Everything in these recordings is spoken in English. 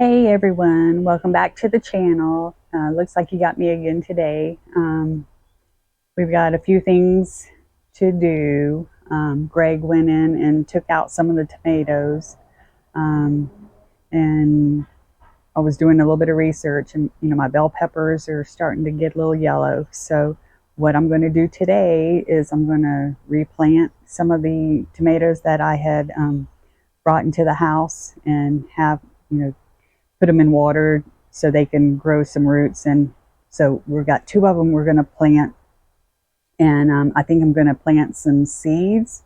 Hey everyone, welcome back to the channel. Looks like you got me again today. We've got a few things to do. Greg went in and took out some of the tomatoes, um, and I was doing a little bit of research, and my bell peppers are starting to get a little yellow. So what I'm going to do today is I'm going to replant some of the tomatoes that I had brought into the house and have put them in water so they can grow some roots. And so we've got two of them we're going to plant. And I think I'm going to plant some seeds,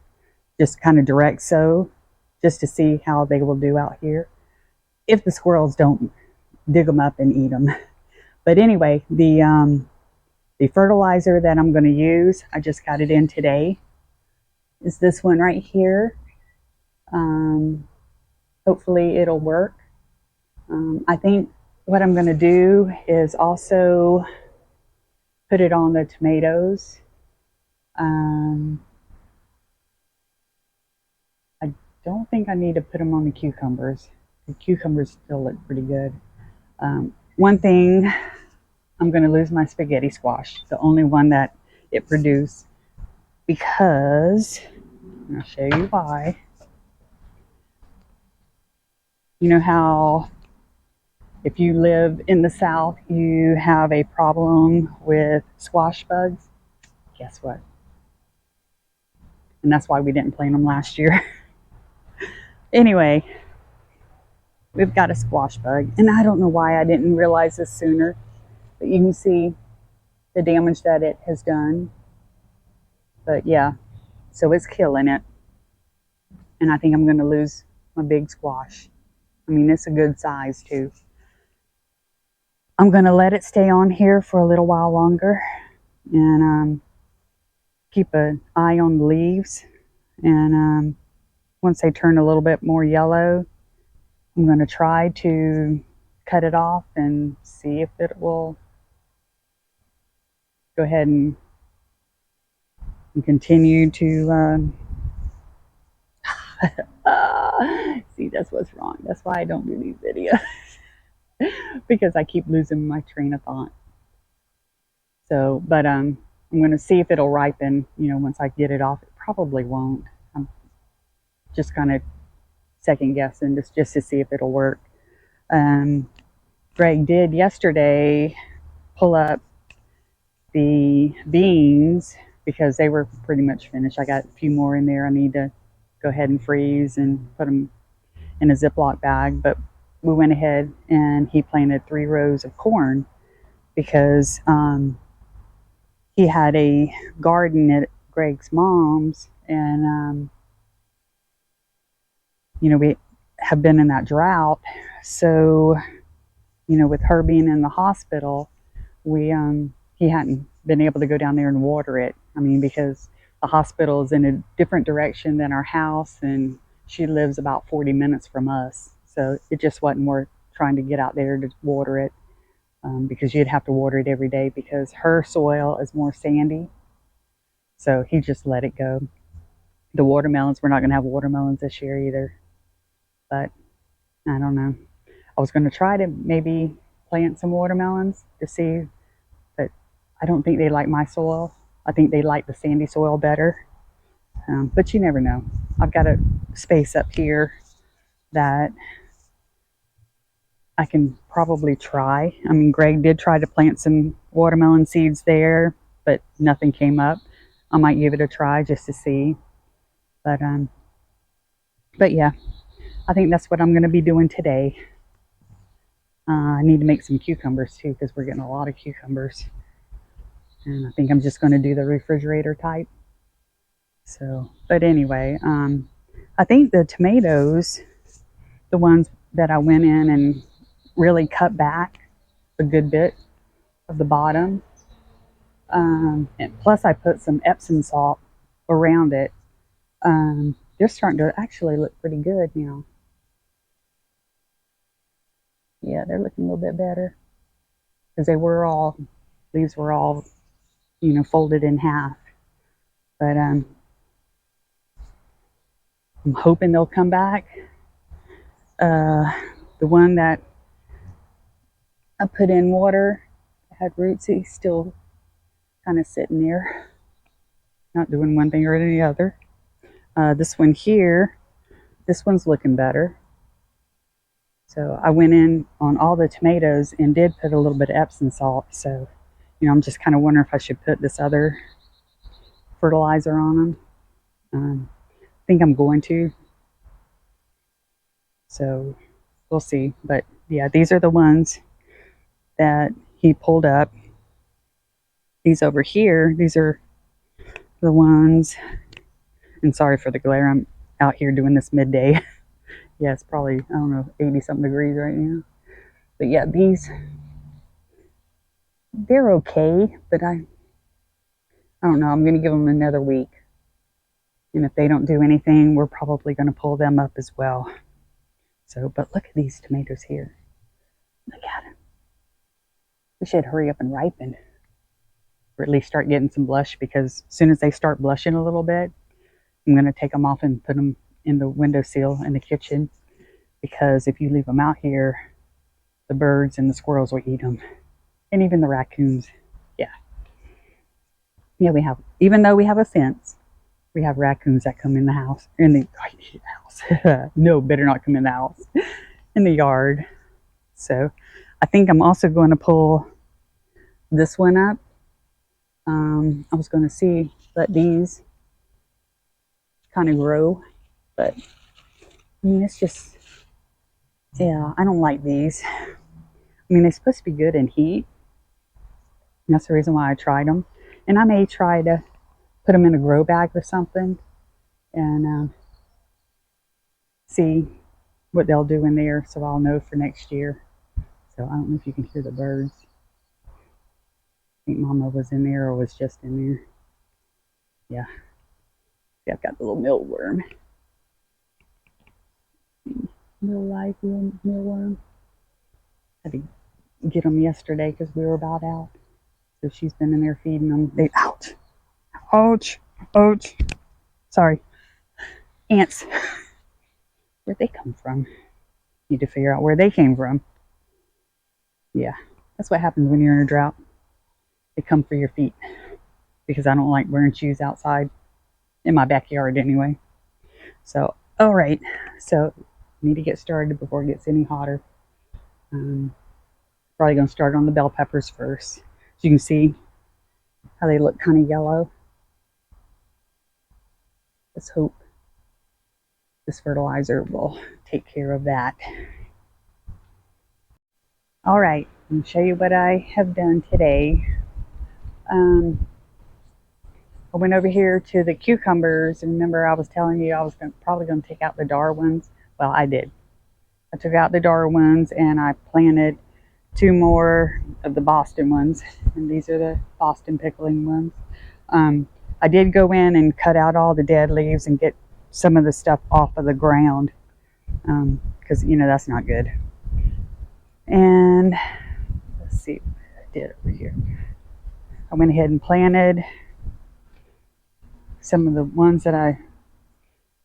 just kind of direct sow, just to see how they will do out here. If the squirrels don't dig them up and eat them. But anyway, the fertilizer that I'm going to use, I just got it in today, is this one right here. Hopefully it'll work. I think what I'm going to do is also put it on the tomatoes. I don't think I need to put them on the cucumbers. The cucumbers still look pretty good. One thing, I'm going to lose my spaghetti squash, the only one that it produced, because I'll show you why. You know how if you live in the South, you have a problem with squash bugs? Guess what? And that's why we didn't plant them last year. Anyway, we've got a squash bug, and I don't know why I didn't realize this sooner, but you can see the damage that it has done. But yeah, so it's killing it, and I think I'm going to lose my big squash. I mean, it's a good size too. I'm going to let it stay on here for a little while longer, and keep an eye on the leaves. And once they turn a little bit more yellow, I'm going to try to cut it off and see if it will go ahead and continue to see, that's what's wrong. That's why I don't do these videos. Because I keep losing my train of thought. So, but I'm going to see if it'll ripen, once I get it off. It probably won't. I'm just kind of second guessing just to see if it'll work. Greg did yesterday pull up the beans because they were pretty much finished. I got a few more in there. I need to go ahead and freeze and put them in a Ziploc bag. But we went ahead and he planted 3 rows of corn because he had a garden at Greg's mom's, and we have been in that drought. So with her being in the hospital, he hadn't been able to go down there and water it. I mean, because the hospital is in a different direction than our house, and she lives about 40 minutes from us. So it just wasn't worth trying to get out there to water it, because you'd have to water it every day because her soil is more sandy. So he just let it go. The watermelons, we're not going to have watermelons this year either. But I don't know. I was going to try to maybe plant some watermelons to see, but I don't think they like my soil. I think they like the sandy soil better. But you never know. I've got a space up here that I can probably try. I mean, Greg did try to plant some watermelon seeds there, but nothing came up. I might give it a try just to see. But yeah, I think that's what I'm going to be doing today. I need to make some cucumbers too because we're getting a lot of cucumbers. And I think I'm just going to do the refrigerator type. So, but anyway, I think the tomatoes, the ones that I went in and really cut back a good bit of the bottom, and plus I put some Epsom salt around it, they're starting to actually look pretty good now. Yeah, they're looking a little bit better because leaves were all, folded in half. But I'm hoping they'll come back. The one that I put in water. It had roots. He's still kind of sitting there, not doing one thing or the other. This one here, this one's looking better. So I went in on all the tomatoes and did put a little bit of Epsom salt. So, I'm just kind of wondering if I should put this other fertilizer on them. I think I'm going to. So we'll see. But yeah, these are the ones that he pulled up. These over here, these are the ones, and sorry for the glare, I'm out here doing this midday. Yeah, it's probably, I don't know, 80 something degrees right now. But yeah, these, they're okay, but I don't know, I'm going to give them another week. And if they don't do anything, we're probably going to pull them up as well. So, but look at these tomatoes here. Look at them. They should hurry up and ripen, or at least start getting some blush, because as soon as they start blushing a little bit, I'm going to take them off and put them in the windowsill in the kitchen, because if you leave them out here, the birds and the squirrels will eat them, and even the raccoons. Yeah, we have, even though we have a fence, we have raccoons that come in the house, no, better not come in the house, in the yard. So I think I'm also going to pull this one up. I was going to let these kind of grow, but it's just, yeah, I don't like these. They're supposed to be good in heat. And that's the reason why I tried them. And I may try to put them in a grow bag or something and see what they'll do in there, so I'll know for next year. So I don't know if you can hear the birds. I think Mama was in there or was just in there. Yeah. See, I've got the little mealworm. Little live mealworm. I had to get them yesterday because we were about out. So she's been in there feeding them. Ouch. Sorry. Ants. Where'd they come from? Need to figure out where they came from. Yeah, that's what happens when you're in a drought. They come for your feet, because I don't like wearing shoes outside, in my backyard anyway. So, all right. So, need to get started before it gets any hotter. Probably going to start on the bell peppers first. So you can see how they look kind of yellow. Let's hope this fertilizer will take care of that. All right, I'm going to show you what I have done today. I went over here to the cucumbers, and remember I was telling you I was probably going to take out the Darwins. Well, I did. I took out the Darwins and I planted 2 more of the Boston ones, and these are the Boston pickling ones. I did go in and cut out all the dead leaves and get some of the stuff off of the ground, because that's not good. And let's see what I did over here. I went ahead and planted some of the ones that I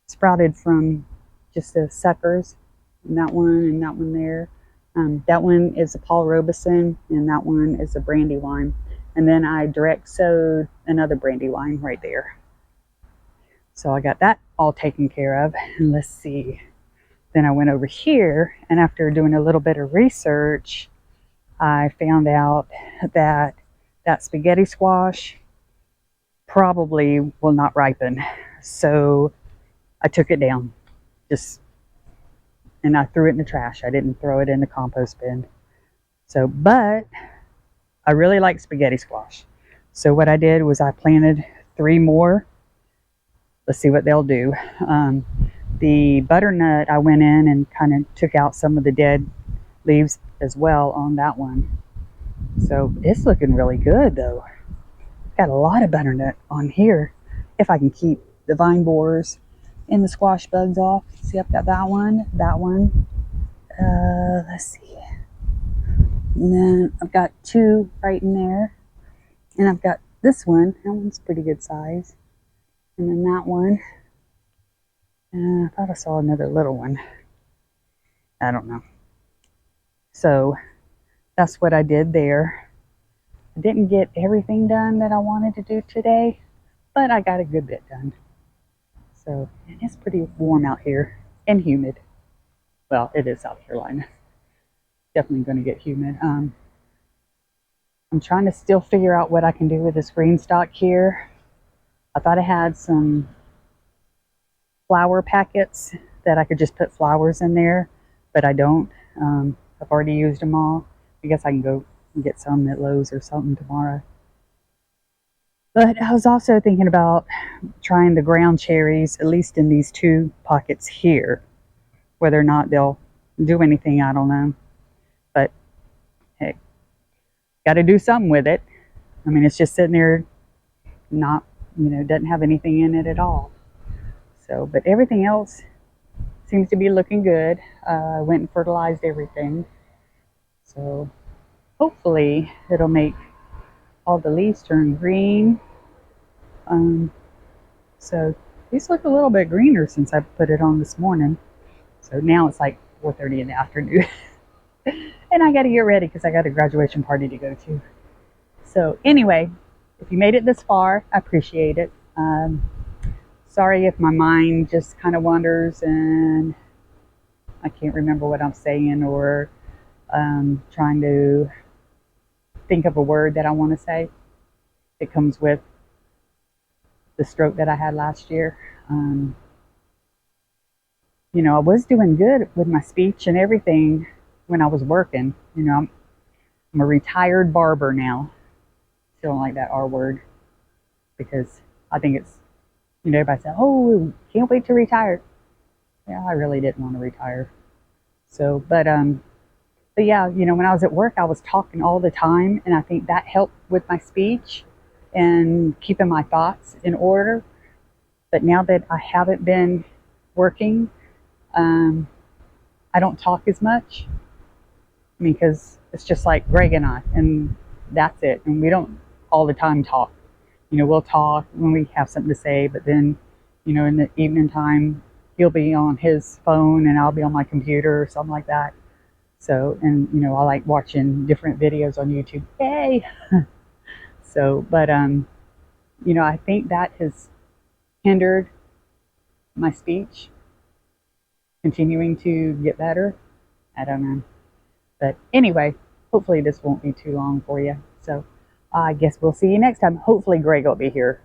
sprouted from just the suckers, and that one there. That one is a Paul Robeson, and that one is a Brandywine. And then I direct sowed another Brandywine right there. So I got that all taken care of. And let's see. Then I went over here, and after doing a little bit of research, I found out that spaghetti squash probably will not ripen. So I took it down, and I threw it in the trash. I didn't throw it in the compost bin. So, but I really like spaghetti squash. So what I did was I planted 3 more. Let's see what they'll do. The butternut, I went in and kind of took out some of the dead leaves as well on that one. So it's looking really good though. Got a lot of butternut on here. If I can keep the vine borers and the squash bugs off. See, I've got that one. Let's see. And then I've got 2 right in there. And I've got this one. That one's pretty good size. And then that one. I thought I saw another little one. I don't know. So that's what I did there. I didn't get everything done that I wanted to do today, but I got a good bit done. So it's pretty warm out here and humid. Well, it is South Carolina. Definitely going to get humid. I'm trying to still figure out what I can do with this green stock here. I thought I had some flower packets that I could just put flowers in there, but I don't. I've already used them all. I guess I can go and get some at Lowe's or something tomorrow. But I was also thinking about trying the ground cherries, at least in these two pockets here. Whether or not they'll do anything, I don't know. But hey, got to do something with it. I mean, it's just sitting there, not, doesn't have anything in it at all. So, but everything else seems to be looking good. I went and fertilized everything. So hopefully it'll make all the leaves turn green. So these look a little bit greener since I put it on this morning. So now it's like 4:30 in the afternoon. And I got to get ready because I got a graduation party to go to. So anyway, if you made it this far, I appreciate it. Sorry if my mind just kind of wanders and I can't remember what I'm saying, or trying to think of a word that I want to say. It comes with the stroke that I had last year. I was doing good with my speech and everything when I was working. I'm a retired barber now. Still don't like that R word because I think it's, everybody said, oh, can't wait to retire. Yeah, I really didn't want to retire. So, but yeah, when I was at work, I was talking all the time, and I think that helped with my speech and keeping my thoughts in order. But now that I haven't been working, I don't talk as much. I mean, because it's just like Greg and I, and that's it. And we don't all the time talk. We'll talk when we have something to say, but then, in the evening time, he'll be on his phone and I'll be on my computer or something like that. So, and, I like watching different videos on YouTube. Yay! So, but, I think that has hindered my speech continuing to get better. I don't know. But anyway, hopefully this won't be too long for you. So I guess we'll see you next time. Hopefully Greg will be here.